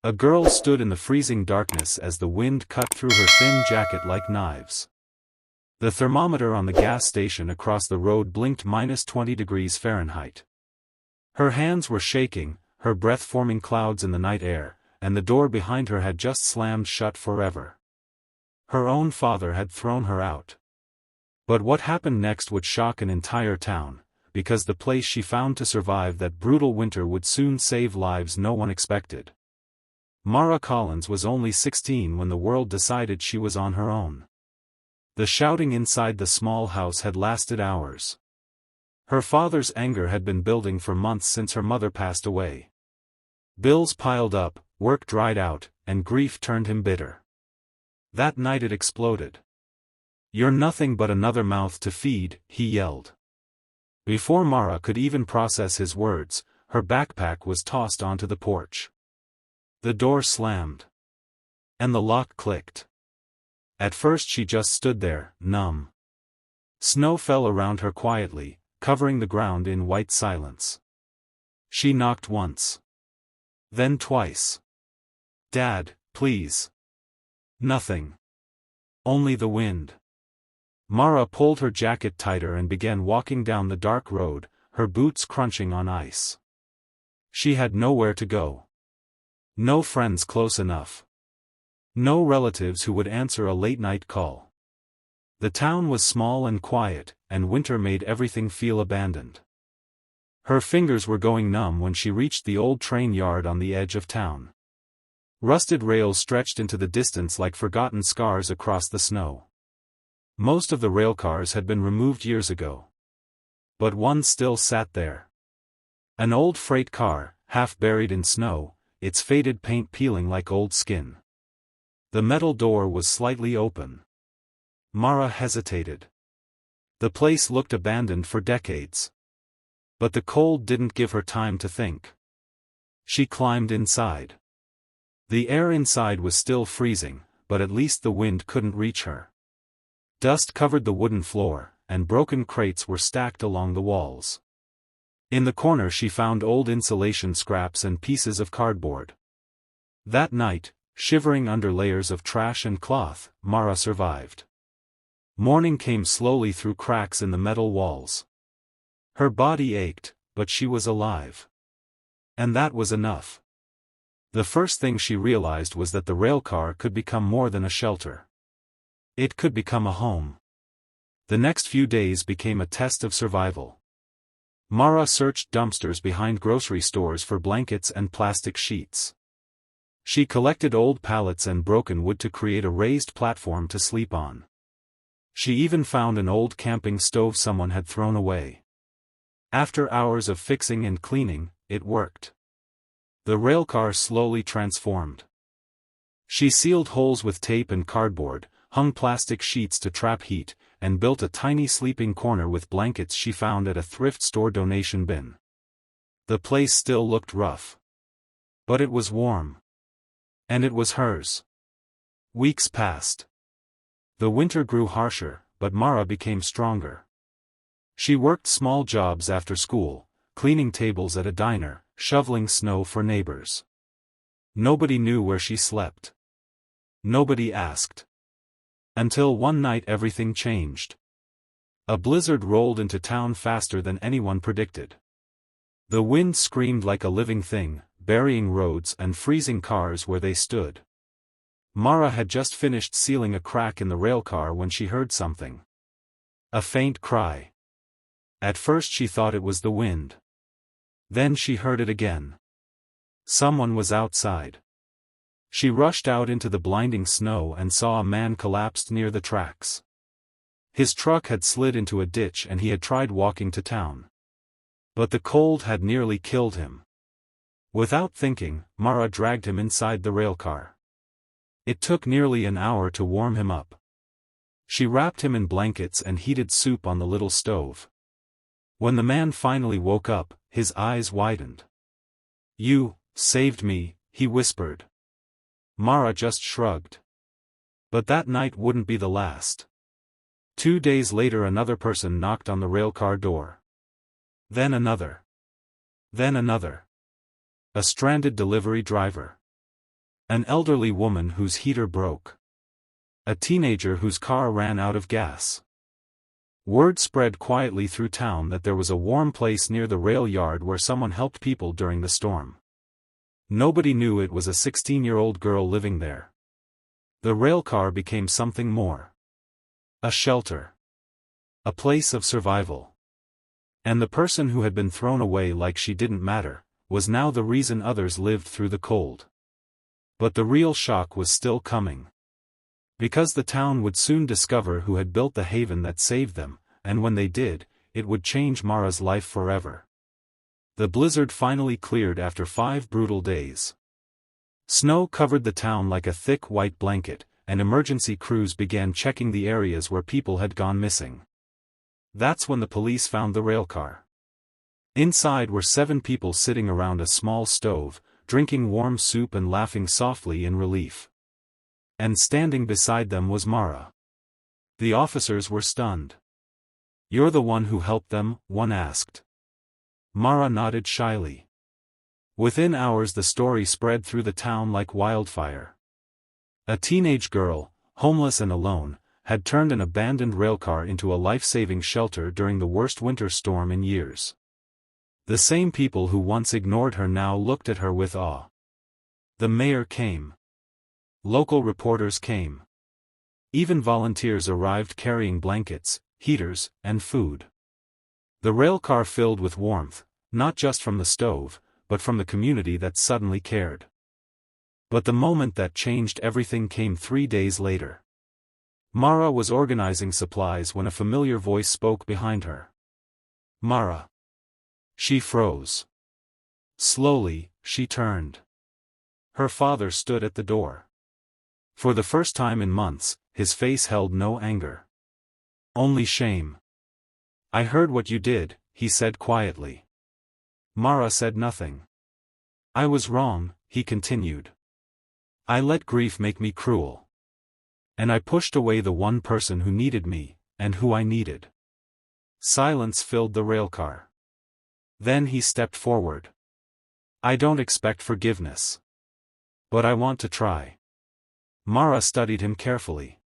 A girl stood in the freezing darkness as the wind cut through her thin jacket like knives. The thermometer on the gas station across the road blinked -20 degrees Fahrenheit. Her hands were shaking, her breath forming clouds in the night air, and the door behind her had just slammed shut forever. Her own father had thrown her out. But what happened next would shock an entire town, because the place she found to survive that brutal winter would soon save lives no one expected. Mara Collins was only 16 when the world decided she was on her own. The shouting inside the small house had lasted hours. Her father's anger had been building for months since her mother passed away. Bills piled up, work dried out, and grief turned him bitter. That night it exploded. "You're nothing but another mouth to feed," he yelled. Before Mara could even process his words, her backpack was tossed onto the porch. The door slammed. And the lock clicked. At first she just stood there, numb. Snow fell around her quietly, covering the ground in white silence. She knocked once. Then twice. "Dad, please." Nothing. Only the wind. Mara pulled her jacket tighter and began walking down the dark road, her boots crunching on ice. She had nowhere to go. No friends close enough. No relatives who would answer a late-night call. The town was small and quiet, and winter made everything feel abandoned. Her fingers were going numb when she reached the old train yard on the edge of town. Rusted rails stretched into the distance like forgotten scars across the snow. Most of the railcars had been removed years ago. But one still sat there. An old freight car, half buried in snow, its faded paint peeling like old skin. The metal door was slightly open. Mara hesitated. The place looked abandoned for decades. But the cold didn't give her time to think. She climbed inside. The air inside was still freezing, but at least the wind couldn't reach her. Dust covered the wooden floor, and broken crates were stacked along the walls. In the corner she found old insulation scraps and pieces of cardboard. That night, shivering under layers of trash and cloth, Mara survived. Morning came slowly through cracks in the metal walls. Her body ached, but she was alive. And that was enough. The first thing she realized was that the railcar could become more than a shelter. It could become a home. The next few days became a test of survival. Mara searched dumpsters behind grocery stores for blankets and plastic sheets. She collected old pallets and broken wood to create a raised platform to sleep on. She even found an old camping stove someone had thrown away. After hours of fixing and cleaning, it worked. The railcar slowly transformed. She sealed holes with tape and cardboard, hung plastic sheets to trap heat, and built a tiny sleeping corner with blankets she found at a thrift store donation bin. The place still looked rough. But it was warm. And it was hers. Weeks passed. The winter grew harsher, but Mara became stronger. She worked small jobs after school, cleaning tables at a diner, shoveling snow for neighbors. Nobody knew where she slept. Nobody asked. Until one night everything changed. A blizzard rolled into town faster than anyone predicted. The wind screamed like a living thing, burying roads and freezing cars where they stood. Mara had just finished sealing a crack in the railcar when she heard something. A faint cry. At first she thought it was the wind. Then she heard it again. Someone was outside. She rushed out into the blinding snow and saw a man collapsed near the tracks. His truck had slid into a ditch and he had tried walking to town. But the cold had nearly killed him. Without thinking, Mara dragged him inside the railcar. It took nearly an hour to warm him up. She wrapped him in blankets and heated soup on the little stove. When the man finally woke up, his eyes widened. "You saved me," he whispered. Mara just shrugged. But that night wouldn't be the last. 2 days later another person knocked on the railcar door. Then another. Then another. A stranded delivery driver. An elderly woman whose heater broke. A teenager whose car ran out of gas. Word spread quietly through town that there was a warm place near the rail yard where someone helped people during the storm. Nobody knew it was a 16-year-old girl living there. The railcar became something more. A shelter. A place of survival. And the person who had been thrown away like she didn't matter, was now the reason others lived through the cold. But the real shock was still coming. Because the town would soon discover who had built the haven that saved them, and when they did, it would change Mara's life forever. The blizzard finally cleared after 5 brutal days. Snow covered the town like a thick white blanket, and emergency crews began checking the areas where people had gone missing. That's when the police found the railcar. Inside were 7 people sitting around a small stove, drinking warm soup and laughing softly in relief. And standing beside them was Mara. The officers were stunned. "You're the one who helped them?" one asked. Mara nodded shyly. Within hours the story spread through the town like wildfire. A teenage girl, homeless and alone, had turned an abandoned railcar into a life-saving shelter during the worst winter storm in years. The same people who once ignored her now looked at her with awe. The mayor came. Local reporters came. Even volunteers arrived carrying blankets, heaters, and food. The railcar filled with warmth, not just from the stove, but from the community that suddenly cared. But the moment that changed everything came 3 days later. Mara was organizing supplies when a familiar voice spoke behind her. "Mara." She froze. Slowly, she turned. Her father stood at the door. For the first time in months, his face held no anger. Only shame. "I heard what you did," he said quietly. Mara said nothing. "I was wrong," he continued. "I let grief make me cruel. And I pushed away the one person who needed me, and who I needed." Silence filled the railcar. Then he stepped forward. "I don't expect forgiveness. But I want to try." Mara studied him carefully.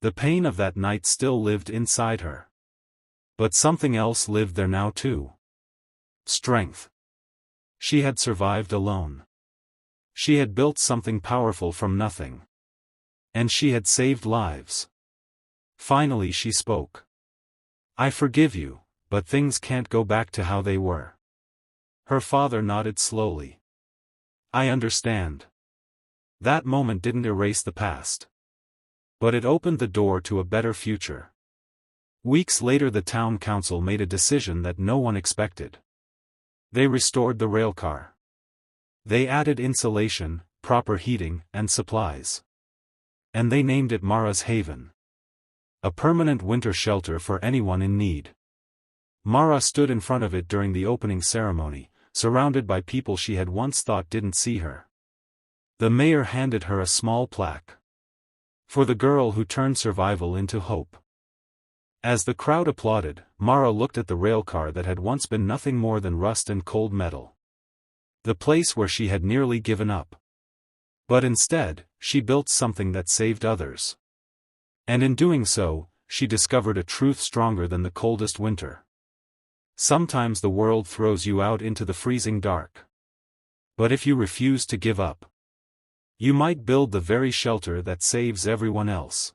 The pain of that night still lived inside her. But something else lived there now too. Strength. She had survived alone. She had built something powerful from nothing. And she had saved lives. Finally she spoke. "I forgive you, but things can't go back to how they were." Her father nodded slowly. "I understand." That moment didn't erase the past. But it opened the door to a better future. Weeks later the town council made a decision that no one expected. They restored the railcar. They added insulation, proper heating, and supplies. And they named it Mara's Haven. A permanent winter shelter for anyone in need. Mara stood in front of it during the opening ceremony, surrounded by people she had once thought didn't see her. The mayor handed her a small plaque. For the girl who turned survival into hope. As the crowd applauded, Mara looked at the railcar that had once been nothing more than rust and cold metal. The place where she had nearly given up. But instead, she built something that saved others. And in doing so, she discovered a truth stronger than the coldest winter. Sometimes the world throws you out into the freezing dark. But if you refuse to give up, you might build the very shelter that saves everyone else.